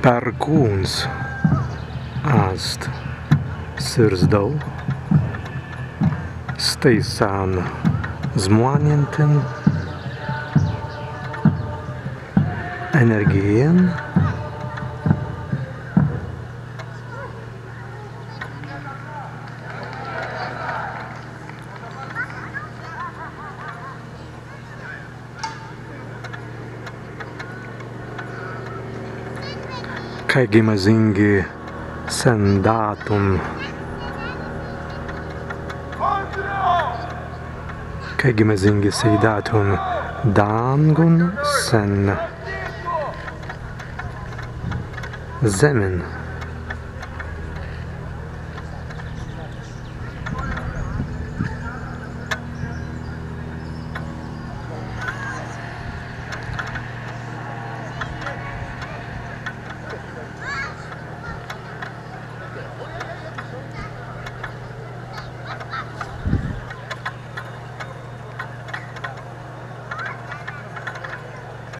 Pērkons āst Sursdal, stejsan zmłaniętym energiją kai gimazingi sen datum kai gimazingi sei datum dangun sen zemin